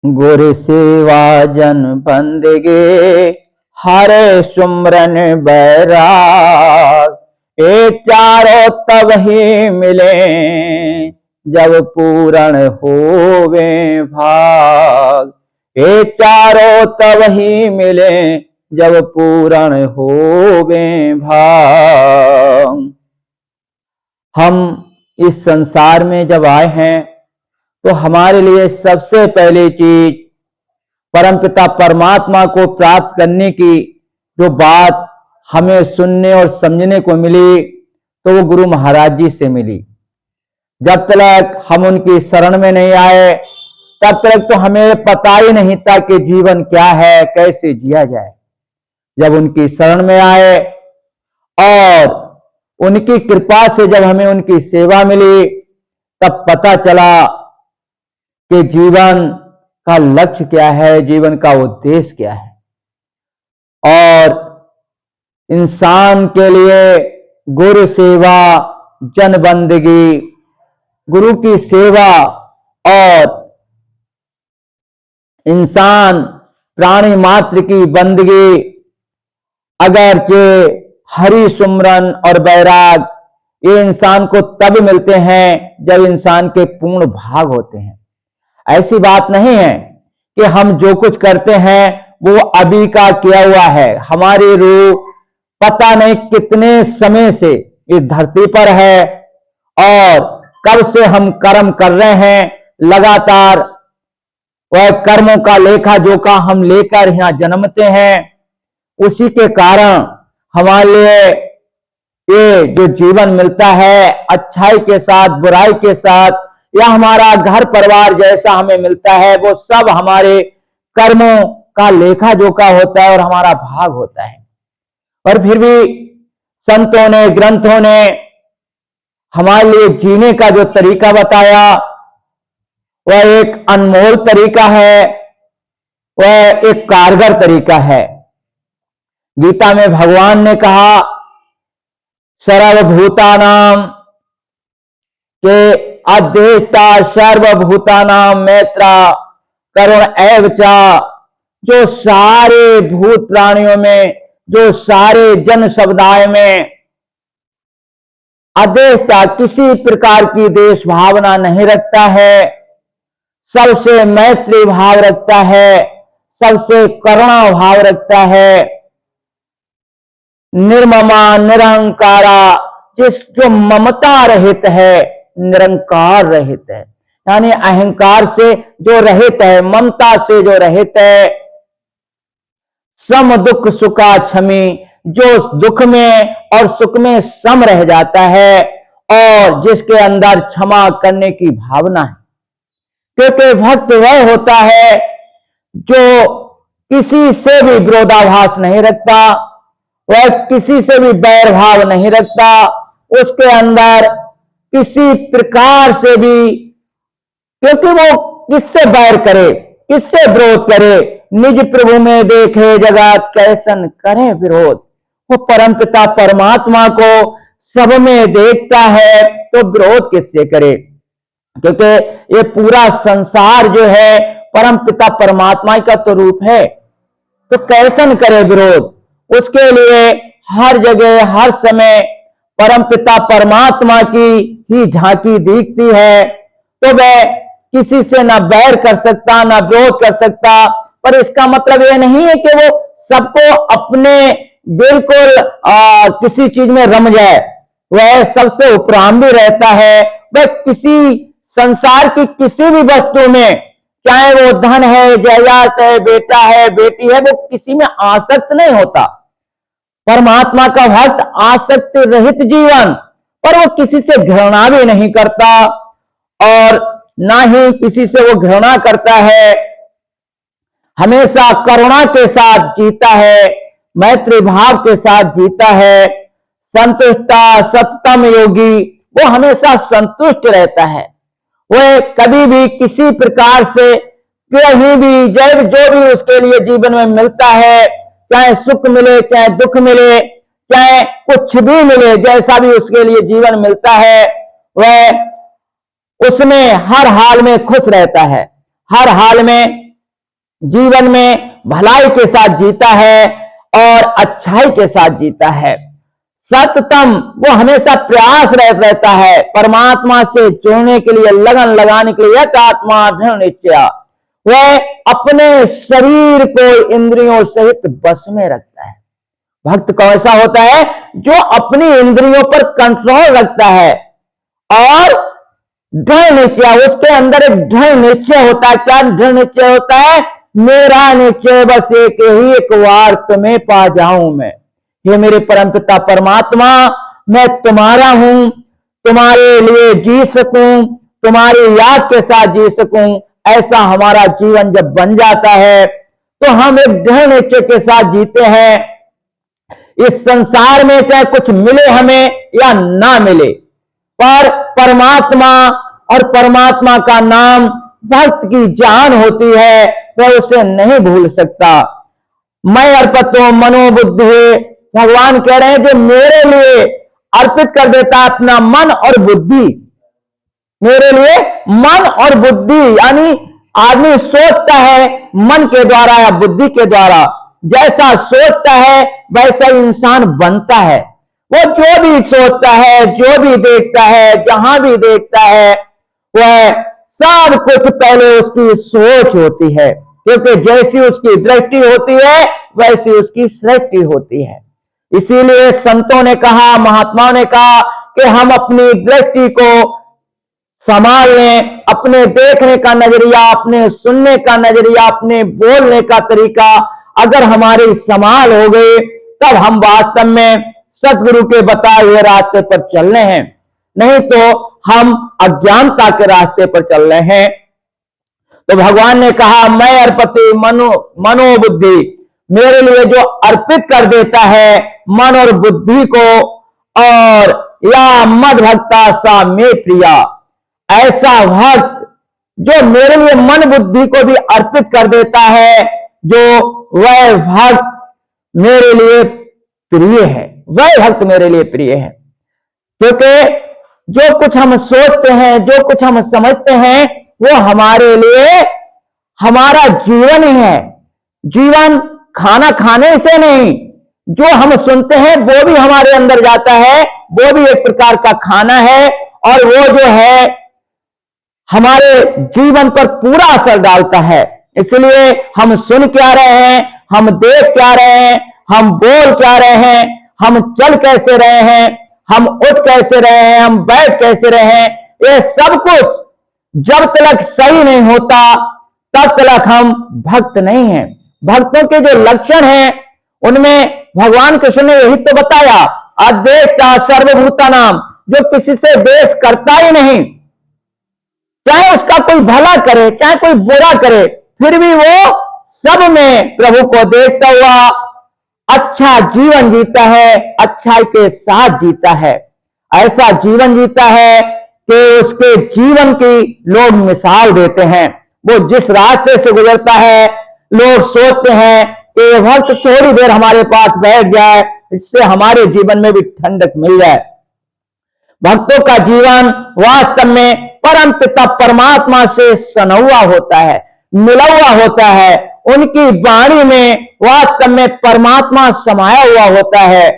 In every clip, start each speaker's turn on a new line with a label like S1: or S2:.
S1: गुर सेवा जन बंदगे हरे सुमरन बैराग, ये चारों तब ही मिले जब पूर्ण होवे भाग। ये चारों तब ही मिले जब पूर्ण होवे भाग। हम इस संसार में जब आए हैं तो हमारे लिए सबसे पहली चीज परमपिता परमात्मा को प्राप्त करने की जो बात हमें सुनने और समझने को मिली तो वो गुरु महाराज जी से मिली। जब तक हम उनकी शरण में नहीं आए तब तक तो हमें पता ही नहीं था कि जीवन क्या है, कैसे जिया जाए। जब उनकी शरण में आए और उनकी कृपा से जब हमें उनकी सेवा मिली तब पता चला कि जीवन का लक्ष्य क्या है, जीवन का उद्देश्य क्या है। और इंसान के लिए गुरु सेवा जन बंदगी, गुरु की सेवा और इंसान प्राणी मात्र की बंदगी, अगरचे हरि सुमरन और बैराग, ये इंसान को तब मिलते हैं जब इंसान के पूर्ण भाग होते हैं। ऐसी बात नहीं है कि हम जो कुछ करते हैं वो अभी का किया हुआ है। हमारी रूह पता नहीं कितने समय से इस धरती पर है और कब से हम कर्म कर रहे हैं। लगातार वह कर्मों का लेखा जोखा हम लेकर यहां जन्मते हैं। उसी के कारण हमारे लिए ये जो जीवन मिलता है अच्छाई के साथ बुराई के साथ, या हमारा घर परिवार जैसा हमें मिलता है, वो सब हमारे कर्मों का लेखा जोखा होता है और हमारा भाग होता है। पर फिर भी संतों ने, ग्रंथों ने हमारे लिए जीने का जो तरीका बताया वह एक अनमोल तरीका है, वह एक कारगर तरीका है। गीता में भगवान ने कहा सर्वभूतानां के अध्येष्टा सर्वभूतानां मैत्रा करुण एव चा, जो सारे भूत प्राणियों में, जो सारे जन समुदाय में अध्येष्टा, किसी प्रकार की देश भावना नहीं रखता है, सबसे मैत्री भाव रखता है, सबसे करुणा भाव रखता है, निर्ममा निरंकारा, जो ममता रहित है, निरंकार रहित है, यानी अहंकार से जो रहित है, ममता से जो रहित है, सम दुख सुखा क्षमी, जो दुख में और सुख में सम रह जाता है और जिसके अंदर क्षमा करने की भावना है। क्योंकि भक्त वह होता है जो किसी से भी विरोधाभास नहीं रखता, वह किसी से भी बैर भाव नहीं रखता, उसके अंदर किसी प्रकार से भी, क्योंकि वो किससे बैर करे, किससे विरोध करे, निज प्रभु में देखे जगत कैसन करे विरोध। वो परमपिता परमात्मा को सब में देखता है तो विरोध किससे करे, क्योंकि ये पूरा संसार जो है परमपिता परमात्मा का तो रूप है, तो कैसन करे विरोध। उसके लिए हर जगह हर समय परमपिता परमात्मा की ही झांकी दिखती है, तो वह किसी से ना बैर कर सकता ना विरोध कर सकता। पर इसका मतलब यह नहीं है कि वो सबको अपने बिल्कुल किसी चीज में रम जाए, वह सबसे उपराम भी रहता है। वह किसी संसार की किसी भी वस्तु में, चाहे वो धन है, जायदाद है, बेटा है, बेटी है, वो किसी में आसक्त नहीं होता। परमात्मा का भक्त आसक्ति रहित जीवन, पर वो किसी से घृणा भी नहीं करता और ना ही किसी से वो घृणा करता है, हमेशा करुणा के साथ जीता है, मैत्री भाव के साथ जीता है। संतुष्टा सत्तम योगी, वो हमेशा संतुष्ट रहता है, वह कभी भी किसी प्रकार से कहीं भी जब जो भी उसके लिए जीवन में मिलता है, चाहे सुख मिले चाहे दुख मिले चाहे कुछ भी मिले, जैसा भी उसके लिए जीवन मिलता है वह उसमें हर हाल में खुश रहता है, हर हाल में जीवन में भलाई के साथ जीता है और अच्छाई के साथ जीता है। सततम वो हमेशा प्रयास रहता है परमात्मा से जुड़ने के लिए, लगन लगाने के लिए। यत आत्मा दृढ़ निश्चय, वह अपने शरीर को इंद्रियों सहित बस में रखता है। भक्त कैसा होता है? जो अपनी इंद्रियों पर कंट्रोल रखता है और दृढ़ निश्चय, उसके अंदर एक दृढ़ निश्चय होता है। क्या दृढ़ निश्चय होता है? मेरा निश्चय बस एक ही, एक बार तुम्हें पा जाऊं मैं। ये मेरे परमपिता परमात्मा, मैं तुम्हारा हूं, तुम्हारे लिए जी सकूं, तुम्हारी याद के साथ जी सकूं। ऐसा हमारा जीवन जब बन जाता है तो हम एक दृढ़ निश्चय के साथ जीते हैं। इस संसार में चाहे कुछ मिले हमें या ना मिले, पर परमात्मा और परमात्मा का नाम भक्त की जान होती है, वह उसे नहीं भूल सकता। मैं अर्पितो मनोबुद्धि, भगवान कह रहे हैं जो मेरे लिए अर्पित कर देता है अपना मन और बुद्धि, मेरे लिए मन और बुद्धि, यानी आदमी सोचता है मन के द्वारा या बुद्धि के द्वारा, जैसा सोचता है वैसा इंसान बनता है। वो जो भी सोचता है, जो भी देखता है, जहां भी देखता है, वह सब कुछ पहले उसकी सोच होती है, क्योंकि जैसी उसकी दृष्टि होती है वैसी उसकी सृष्टि होती है। इसीलिए संतों ने कहा, महात्माओं ने कहा कि हम अपनी दृष्टि को संभाल लें, अपने देखने का नजरिया, अपने सुनने का नजरिया, अपने बोलने का तरीका अगर हमारी संभाल हो गई, तब हम वास्तव में सतगुरु के बताए हुए रास्ते पर चल रहे हैं। नहीं तो हम अज्ञानता के रास्ते पर चल रहे हैं। तो भगवान ने कहा, मैं अर्पति मनोबुद्धि, मेरे लिए जो अर्पित कर देता है मन और बुद्धि को, और या मद भक्ता सा मे प्रिया, ऐसा भक्त जो मेरे लिए मन बुद्धि को भी अर्पित कर देता है, जो वह भक्त मेरे लिए प्रिय है, वह भक्त मेरे लिए प्रिय है। क्योंकि जो कुछ हम सोचते हैं, जो कुछ हम समझते हैं, वो हमारे लिए हमारा जीवन ही है। जीवन खाना खाने से नहीं, जो हम सुनते हैं वो भी हमारे अंदर जाता है, वो भी एक प्रकार का खाना है, और वो जो है हमारे जीवन पर पूरा असर डालता है। इसलिए हम सुन क्या रहे हैं, हम देख क्या रहे हैं, हम बोल क्या रहे हैं, हम चल कैसे रहे हैं, हम उठ कैसे रहे हैं, हम बैठ कैसे रहे हैं, ये सब कुछ जब तक सही नहीं होता तब तक हम भक्त नहीं हैं। भक्तों के जो लक्षण हैं उनमें भगवान कृष्ण ने यही तो बताया, अद्वेष्टा सर्वभूता नाम, जो किसी से द्वेष करता ही नहीं, चाहे उसका कोई भला करे चाहे कोई बुरा करे, फिर भी वो सब में प्रभु को देखता हुआ अच्छा जीवन जीता है, अच्छाई के साथ जीता है। ऐसा जीवन जीता है कि उसके जीवन की लोग मिसाल देते हैं। वो जिस रास्ते से गुजरता है, लोग सोचते हैं कि भक्त थोड़ी देर हमारे पास बैठ जाए, इससे हमारे जीवन में भी ठंडक मिल जाए। भक्तों का जीवन वास्तव में परम पिता परमात्मा से सना हुआ होता है, मिला हुआ होता है। उनकी वाणी में वास्तव में परमात्मा समाया हुआ होता है,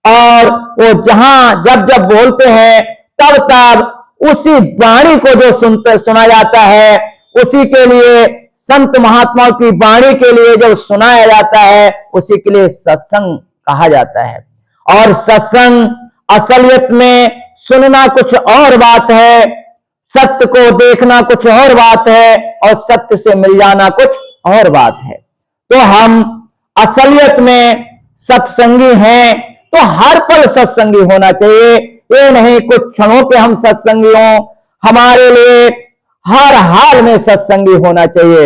S1: और वो जहां जब जब बोलते हैं तब तब उसी वाणी को जो सुना जाता है, उसी के लिए संत महात्माओं की वाणी के लिए जो सुनाया जाता है, उसी के लिए सत्संग कहा जाता है। और सत्संग असलियत में सुनना कुछ और बात है, सत्य को देखना कुछ और बात है, और सत्य से मिल जाना कुछ और बात है। तो हम असलियत में सत्संगी हैं, तो हर पल सत्संगी होना चाहिए। ये नहीं कुछ क्षणों के हम सत्संगी हों, हमारे लिए हर हाल में सत्संगी होना चाहिए।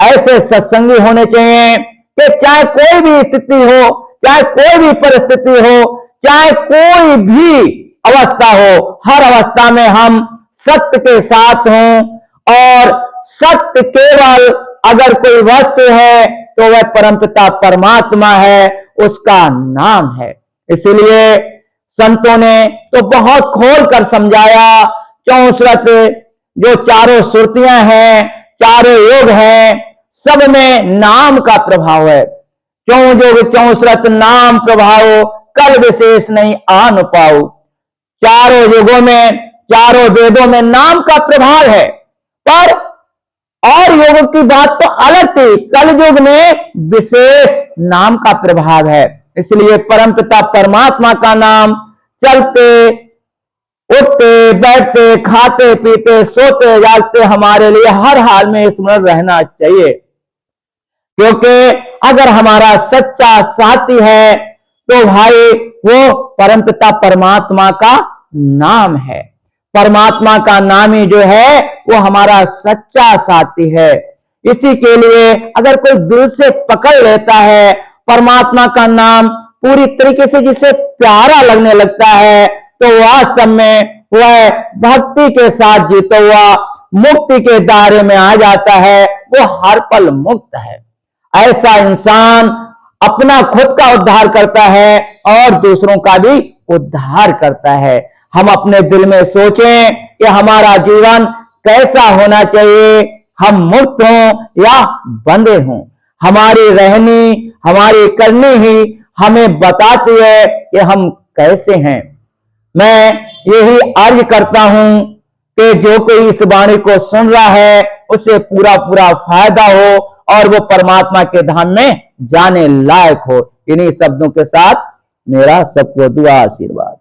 S1: ऐसे सत्संगी होने चाहिए कि चाहे कोई भी स्थिति हो, चाहे कोई भी परिस्थिति हो, चाहे कोई भी अवस्था हो, हर अवस्था में हम सत्य के साथ हों। और सत्य केवल अगर कोई वस्तु है तो वह परमपिता परमात्मा है, उसका नाम है। इसलिए संतों ने तो बहुत खोल कर समझाया। 64 जो चारों सुरतियां हैं, चारों योग हैं, सब में नाम का प्रभाव है। चौं जोग चौसरत नाम प्रभाव, कल विशेष नहीं आन पाओ। चारों युगों में, चारों वेदों में नाम का प्रभाव है, पर और युग की बात तो अलग थी, कल युग में विशेष नाम का प्रभाव है। इसलिए परमपिता परमात्मा का नाम चलते उठते बैठते खाते पीते सोते जागते हमारे लिए हर हाल में स्मरण रहना चाहिए, क्योंकि अगर हमारा सच्चा साथी है तो भाई वो परमपिता परमात्मा का नाम है। परमात्मा का नाम ही जो है वो हमारा सच्चा साथी है। इसी के लिए अगर कोई दिल से पकड़ लेता है परमात्मा का नाम, पूरी तरीके से जिसे प्यारा लगने लगता है, तो वास्तव में वह भक्ति के साथ जीता हुआ मुक्ति के दायरे में आ जाता है, वो हर पल मुक्त है। ऐसा इंसान अपना खुद का उद्धार करता है और दूसरों का भी उद्धार करता है। हम अपने दिल में सोचें कि हमारा जीवन कैसा होना चाहिए, हम मुक्त हों या बंधे हों। हमारी रहनी, हमारी करनी ही हमें बताती है कि हम कैसे हैं। मैं यही अर्ज करता हूं कि जो कोई इस वाणी को सुन रहा है उसे पूरा पूरा फायदा हो और वो परमात्मा के धाम में जाने लायक हो। इन्हीं शब्दों के साथ मेरा सबको दुआ आशीर्वाद।